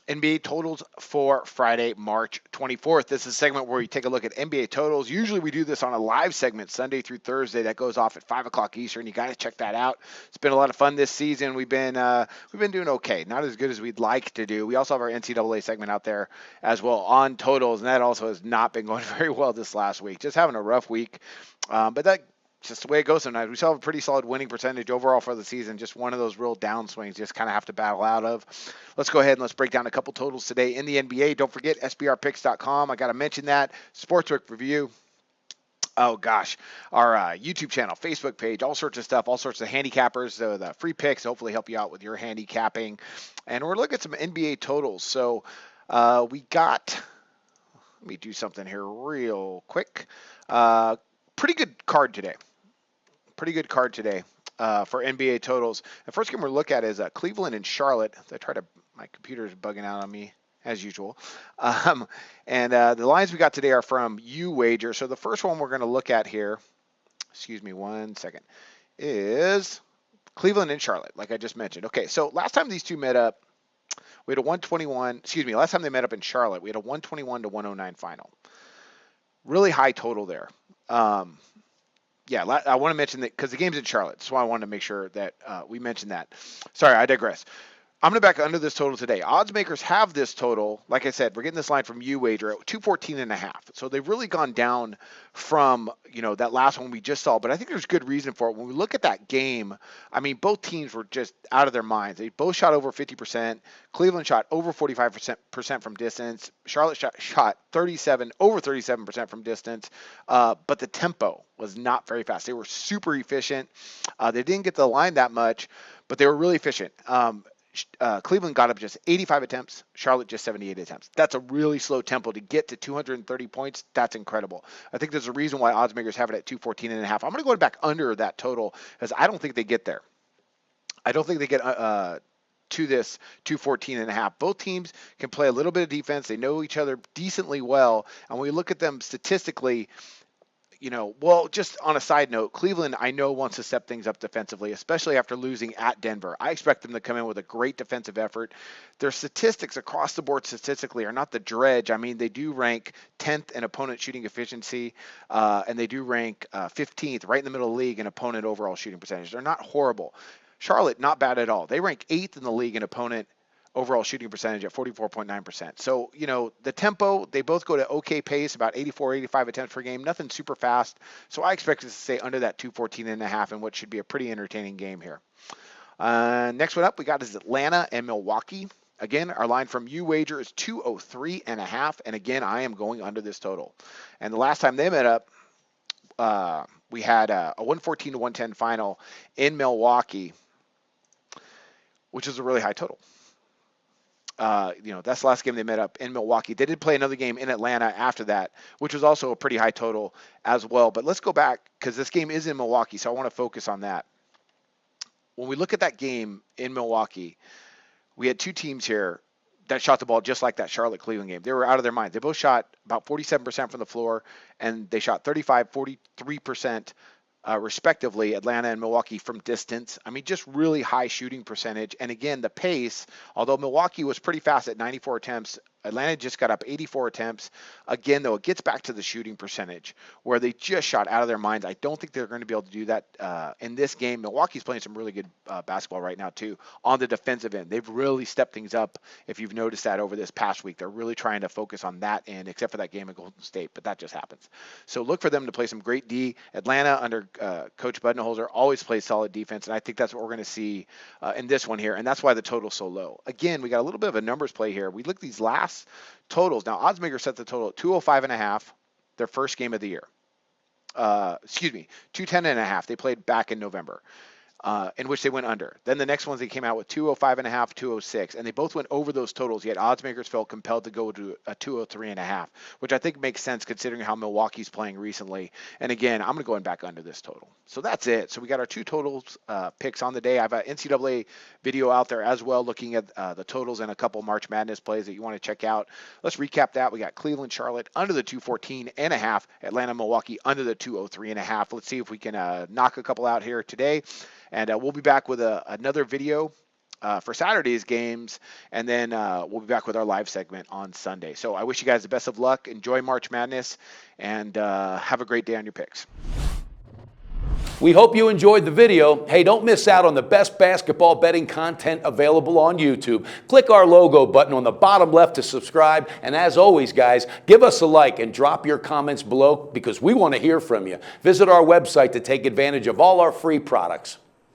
NBA totals for Friday, March 24th. This is a segment where we take a look at NBA totals. Usually we do this on a live segment Sunday through Thursday that goes off at 5 o'clock Eastern. You got to check that out. It's been a lot of fun this season. We've been doing okay, not as good as we'd like to do. We also have our NCAA segment out there as well on totals, and that also has not been going very well this last week. Just having a rough week, but that just the way it goes sometimes. We still have a pretty solid winning percentage overall for the season. Just one of those real downswings you just kind of have to battle out of. Let's go ahead and let's break down a couple totals today in the NBA. Don't forget SBRpicks.com. I got to mention that. Sportsbook review. Oh gosh, our YouTube channel, Facebook page, all sorts of stuff, all sorts of handicappers, the free picks, hopefully help you out with your handicapping. And we're looking at some NBA totals. So we got, let me do something here real quick. Pretty good card today. Pretty good card today for NBA totals. The first game we're look at is Cleveland and Charlotte. My computer's bugging out on me as usual. And the lines we got today are from UWager. So the first one we're going to look at here, excuse me one second, is Cleveland and Charlotte, like I just mentioned. Okay, so last time these two met up, we had a 121, last time they met up in Charlotte, we had a 121 to 109 final. Really high total there. Yeah, I want to mention that because the game's in Charlotte, so I wanted to make sure that we mentioned that. Sorry, I digress. I'm going to back under this total today. Odds makers have this total. Like I said, we're getting this line from UWager at 214.5. So they've really gone down from, that last one we just saw. But I think there's good reason for it. When we look at that game, I mean, both teams were just out of their minds. They both shot over 50%. Cleveland shot over 45% from distance. Charlotte shot over 37% from distance. But the tempo was not very fast. They were super efficient. They didn't get the line that much, but they were really efficient. Cleveland got up just 85 attempts, Charlotte just 78 attempts. That's a really slow tempo to get to 230 points. That's incredible. I think there's a reason why odds makers have it at 214.5. I'm going to go back under that total because I don't think they get there. I don't think they get to this 214.5. Both teams can play a little bit of defense. They know each other decently well. And when we look at them statistically, just on a side note, Cleveland, I know, wants to step things up defensively, especially after losing at Denver. I expect them to come in with a great defensive effort. Their statistics across the board statistically are not the dredge. I mean, they do rank 10th in opponent shooting efficiency, and they do rank 15th, right in the middle of the league in opponent overall shooting percentage. They're not horrible. Charlotte, not bad at all. They rank 8th in the league in opponent overall shooting percentage at 44.9%. So, the tempo, they both go to okay pace, about 84, 85 attempts per game, nothing super fast. So I expect it to stay under that 214.5 in what should be a pretty entertaining game here. Next one up we got is Atlanta and Milwaukee. Again, our line from UWager is 203.5. And again, I am going under this total. And the last time they met up, we had a 114 to 110 final in Milwaukee, which is a really high total. That's the last game they met up in Milwaukee. They did play another game in Atlanta after that, which was also a pretty high total as well. But let's go back because this game is in Milwaukee, so I want to focus on that. When we look at that game in Milwaukee, we had two teams here that shot the ball just like that Charlotte-Cleveland game. They were out of their minds. They both shot about 47% from the floor, and they shot 35, 43%. Respectively, Atlanta and Milwaukee from distance. I mean, just really high shooting percentage. And again, the pace, although Milwaukee was pretty fast at 94 attempts, Atlanta just got up 84 attempts. Again, though, it gets back to the shooting percentage where they just shot out of their minds. I don't think they're going to be able to do that in this game. Milwaukee's playing some really good basketball right now, too, on the defensive end. They've really stepped things up, if you've noticed that over this past week. They're really trying to focus on that end, except for that game at Golden State, but that just happens. So look for them to play some great D. Atlanta, under Coach Budenholzer, always plays solid defense, and I think that's what we're going to see in this one here, and that's why the total's so low. Again, we got a little bit of a numbers play here. We look at these last totals. Now, oddsmaker set the total at 205.5, their first game of the year. 210.5. They played back in November, in which they went under. Then the next ones they came out with 205.5, 206, and they both went over those totals. Yet oddsmakers felt compelled to go to a 203.5, which I think makes sense considering how Milwaukee's playing recently. And again, I'm going back under this total. So that's it. So we got our two totals picks on the day. I have an NCAA video out there as well, looking at the totals and a couple March Madness plays that you want to check out. Let's recap that. We got Cleveland, Charlotte under the 214.5, Atlanta, Milwaukee under the 203.5. Let's see if we can knock a couple out here today. And we'll be back with another video for Saturday's games, and then we'll be back with our live segment on Sunday. So I wish you guys the best of luck. Enjoy March Madness, and have a great day on your picks. We hope you enjoyed the video. Hey, don't miss out on the best basketball betting content available on YouTube. Click our logo button on the bottom left to subscribe. And as always, guys, give us a like and drop your comments below because we want to hear from you. Visit our website to take advantage of all our free products.